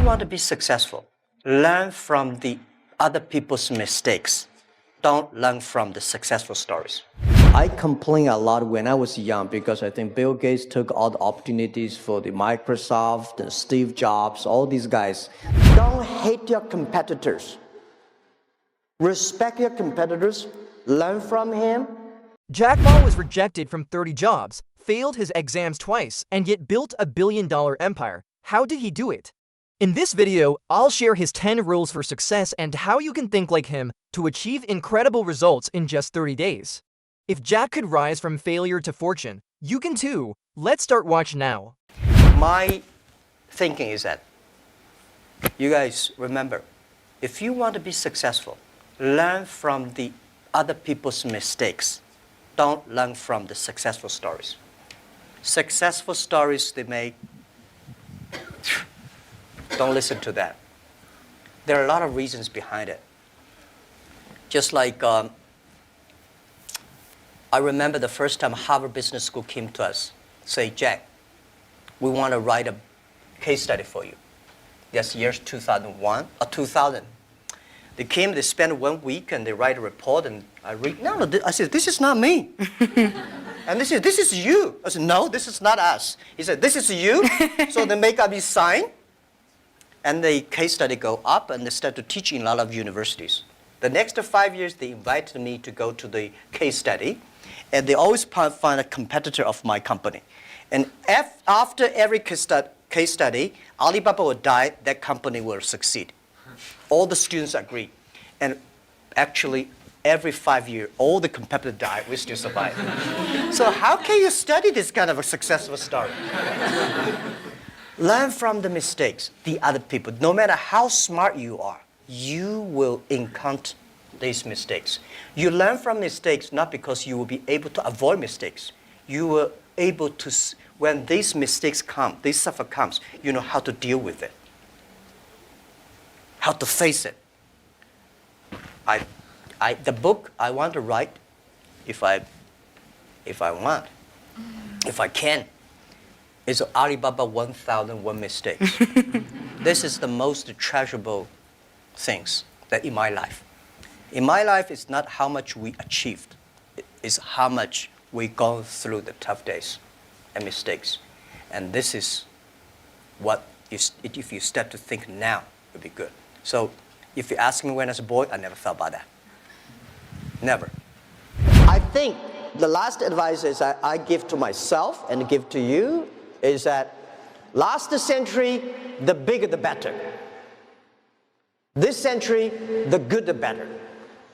want to be successful, learn from the other people's mistakes. Don't learn from the successful stories. I complained a lot when I was young because I think Bill Gates took all the opportunities for the Microsoft and Steve Jobs, all these guys. Don't hate your competitors. Respect your competitors. Learn from him. Jack Ma was rejected from 30 jobs, failed his exams twice, and yet built a billion-dollar empire. How did he do it? In this video, I'll share his 10 rules for success and how you can think like him to achieve incredible results in just 30 days. If Jack could rise from failure to fortune, you can too. Let's start watch now. My thinking is that, you guys remember, if you want to be successful, learn from the other people's mistakes. Don't learn from the successful stories. Successful stories they make, don't listen to that. There are a lot of reasons behind it. Just like, I remember the first time Harvard Business School came to us, say, Jack, we want to write a case study for you. That's years 2001 or 2000. They came, they spent 1 week, and they write a report, and I read, I said, this is not me. And they said, this is you. I said, no, this is not us. He said, this is you. So they make up his sign, and the case study go up, and they start to teach in a lot of universities. The next 5 years, they invited me to go to the case study, and they always find a competitor of my company. And after every case study, Alibaba will die, that company will succeed. All the students agree. And actually, every 5 years, all the competitors die, we still survive. So how can you study this kind of a successful story? Learn from the mistakes, the other people. No matter how smart you are, you will encounter these mistakes. You learn from mistakes not because you will be able to avoid mistakes. You will able to, when these mistakes come, this suffer comes, you know how to deal with it. How to face it. The book I want to write, if I can, is Alibaba 1001 Mistakes. This is the most treasurable things that in my life. In my life, it's not how much we achieved. It's how much we gone through the tough days and mistakes. And this is what, if you start to think now, it'll be good. So if you ask me when I was a boy, I never thought about that. Never. I think the last advice is I give to myself and give to you is that last century, the bigger the better. This century, the good the better.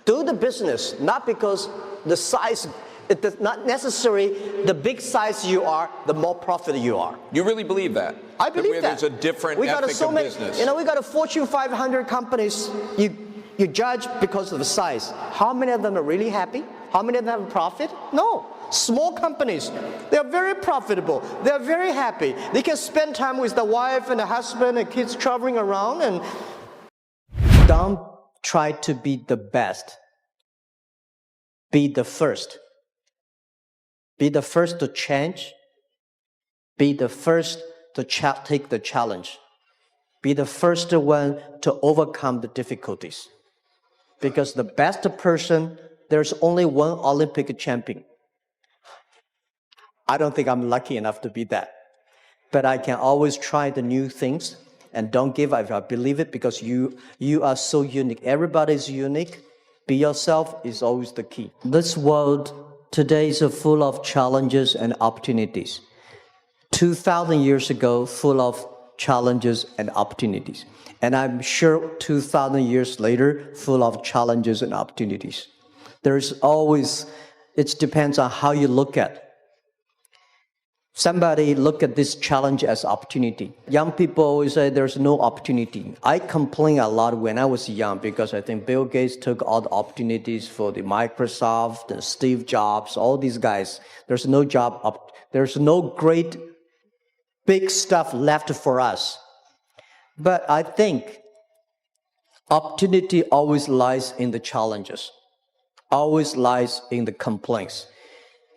Do the business, not because the size, it is not necessary the big size you are, the more profit you are. You really believe that? I believe that. There's a different ethic of business. You know, we got a Fortune 500 companies, you judge because of the size. How many of them are really happy? How many of them have profit? No. Small companies, they're very profitable. They're very happy. They can spend time with the wife and the husband and kids traveling around. And don't try to be the best. Be the first. Be the first to change. Be the first to take the challenge. Be the first one to overcome the difficulties. Because the best person, there's only one Olympic champion. I don't think I'm lucky enough to be that. But I can always try the new things and don't give up. I believe it because you are so unique. Everybody is unique. Be yourself is always the key. This world today is full of challenges and opportunities. 2,000 years ago, full of challenges and opportunities. And I'm sure 2,000 years later, full of challenges and opportunities. There's always, it depends on how you look at it. Somebody look at this challenge as opportunity. Young people always say there's no opportunity. I complained a lot when I was young because I think Bill Gates took all the opportunities for the Microsoft and Steve Jobs, all these guys. There's no job, there's no great big stuff left for us. But I think opportunity always lies in the challenges, always lies in the complaints.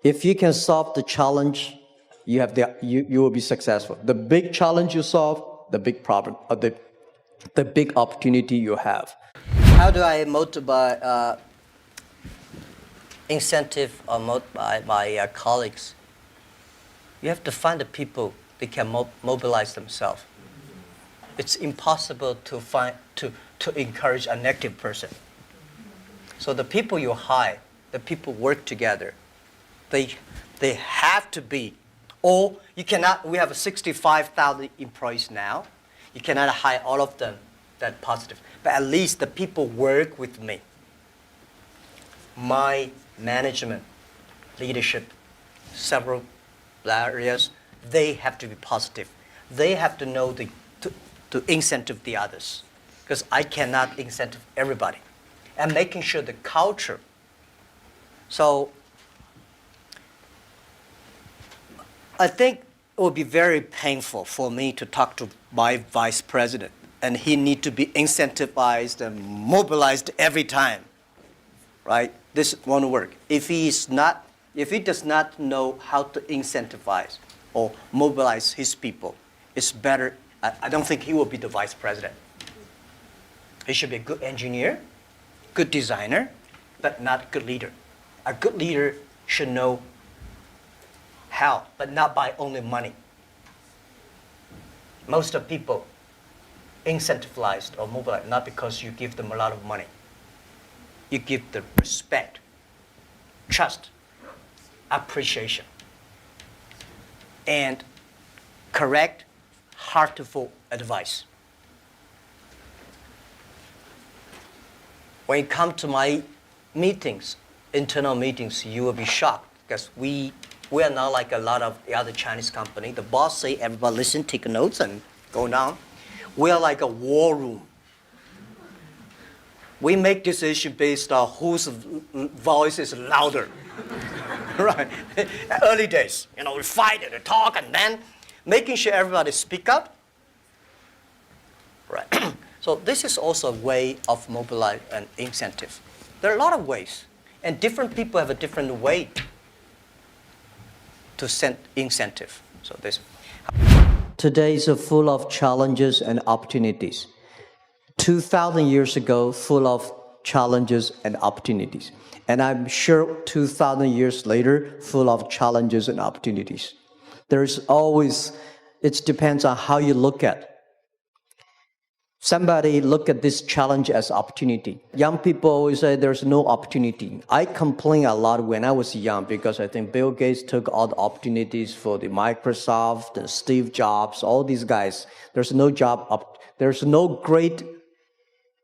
If you can solve the challenge, you will be successful. The big challenge you solve, the big problem, the big opportunity you have. How do I motivate, incentive or motivate my colleagues? You have to find the people that can mobilize themselves. It's impossible to encourage a negative person. So the people you hire, the people work together, they have to be, or you cannot, we have 65,000 employees now. You cannot hire all of them that positive, but at least the people work with me. My management, leadership, several areas, they have to be positive. They have to know to incentive the others, because I cannot incentive everybody. And making sure the culture. So I think it would be very painful for me to talk to my vice president, and he need to be incentivized and mobilized every time, right? This won't work. If he does not know how to incentivize or mobilize his people, it's better. I don't think he will be the vice president. He should be a good engineer, good designer, but not a good leader. A good leader should know how, but not by only money. Most of people incentivized or mobilized not because you give them a lot of money. You give them respect, trust, appreciation, and correct, heartful advice. When you come to my meetings, internal meetings, you will be shocked, because we are not like a lot of the other Chinese company. The boss say, everybody listen, take notes, and go down. We are like a war room. We make decisions based on whose voice is louder. Right? Early days, we fight and talk, and then making sure everybody speak up. Right. So this is also a way of mobilize and incentive. There are a lot of ways, and different people have a different way to send incentive. So this. Today is full of challenges and opportunities. 2,000 years ago, full of challenges and opportunities. And I'm sure 2,000 years later, full of challenges and opportunities. There's always, it depends on how you look at it. Somebody look at this challenge as opportunity. Young people always say there's no opportunity. I complain a lot when I was young, because I think Bill Gates took all the opportunities for the Microsoft and Steve Jobs, all these guys. There's no job, there's no great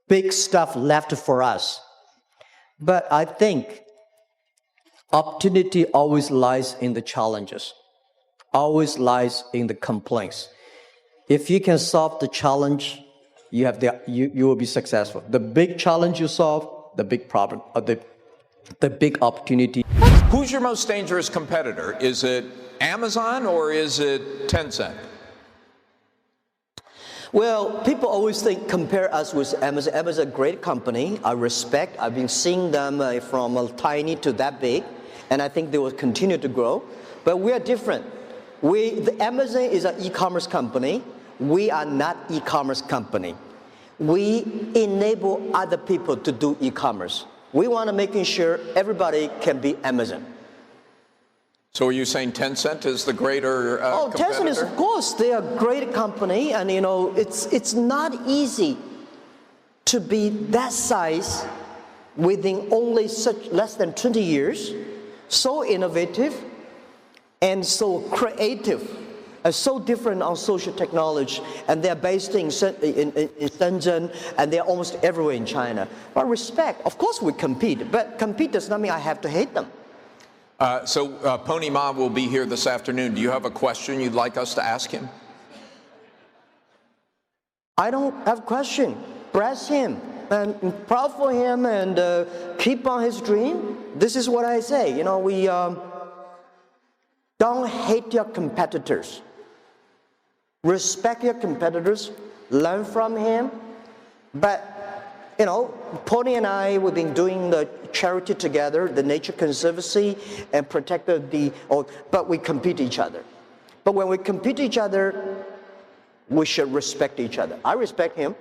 big stuff left for us. But I think opportunity always lies in the challenges, always lies in the complaints. If you can solve the challenge, you will be successful. The big challenge you solve, the big problem, the big opportunity. Who's your most dangerous competitor? Is it Amazon or is it Tencent? Well, people always compare us with Amazon. Amazon is a great company. I respect. I've been seeing them from tiny to that big, and I think they will continue to grow. But we are different. Amazon is an e-commerce company. We are not e-commerce company. We enable other people to do e-commerce. We want to making sure everybody can be Amazon. So are you saying Tencent is the greater competitor? Tencent is, of course, they are a great company, and it's not easy to be that size within only less than 20 years, so innovative and so creative, and so different on social technology, and they're based in Shenzhen, and they're almost everywhere in China. But respect, of course we compete, but compete does not mean I have to hate them. Pony Ma will be here this afternoon. Do you have a question you'd like us to ask him? I don't have a question. Bless him and proud for him, and keep on his dream. This is what I say. We don't hate your competitors. Respect your competitors. Learn from him. But Pony and I, we've been doing the charity together, the Nature Conservancy, and but we compete each other. But when we compete each other, we should respect each other. I respect him.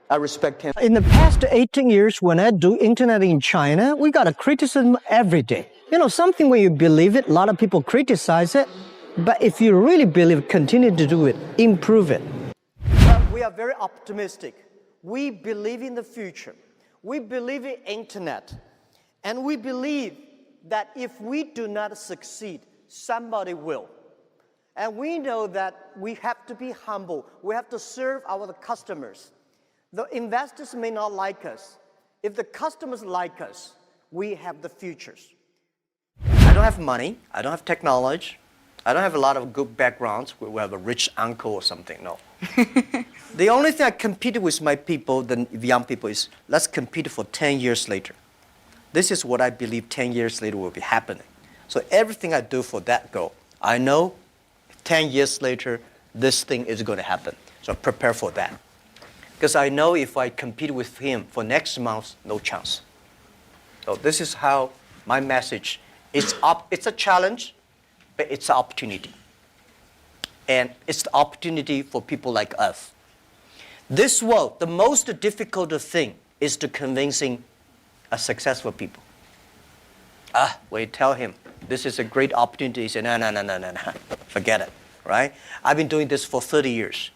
I respect him. In the past 18 years, when I do internet in China, we got a criticism every day. Something when you believe it, a lot of people criticize it. But if you really believe, continue to do it, improve it. But we are very optimistic. We believe in the future. We believe in internet. And we believe that if we do not succeed, somebody will. And we know that we have to be humble. We have to serve our customers. The investors may not like us. If the customers like us, we have the futures. I don't have money. I don't have technology. I don't have a lot of good backgrounds. We have a rich uncle or something. No. The only thing I compete with my people, the young people, is let's compete for 10 years later. This is what I believe 10 years later will be happening. So everything I do for that goal, I know 10 years later, this thing is going to happen. So prepare for that. Because I know if I compete with him for next month, no chance. So this is how my message is. It's a challenge, but it's an opportunity. And it's the opportunity for people like us. This world, the most difficult thing is to convincing a successful people. When you tell him this is a great opportunity, he says, no, forget it, right? I've been doing this for 30 years.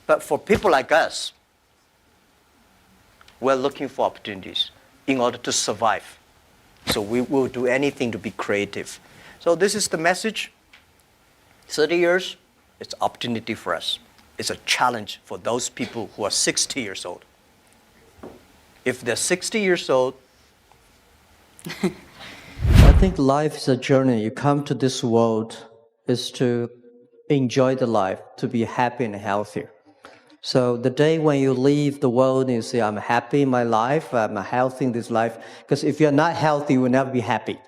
But for people like us, we're looking for opportunities in order to survive. So we will do anything to be creative. So this is the message. 30 years, it's opportunity for us. It's a challenge for those people who are 60 years old. If they're 60 years old, I think life is a journey. You come to this world is to enjoy the life, to be happy and healthy. So the day when you leave the world and you say, I'm happy in my life, I'm healthy in this life, because if you're not healthy, you will never be happy.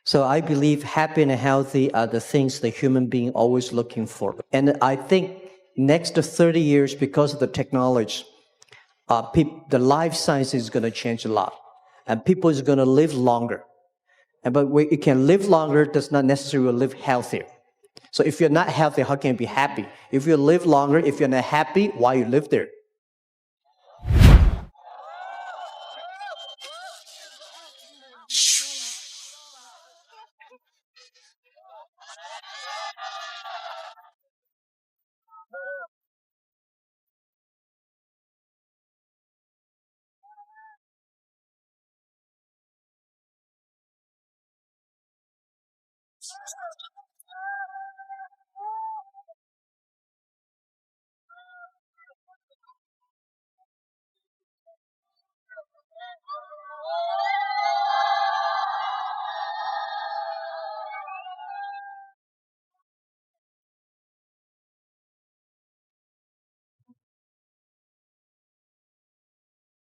So I believe happy and healthy are the things the human being always looking for. And I think next to 30 years, because of the technology, the life science is going to change a lot. And people is going to live longer. But you can live longer does not necessarily live healthier. So if you're not healthy, how can you be happy? If you live longer, if you're not happy, why you live there?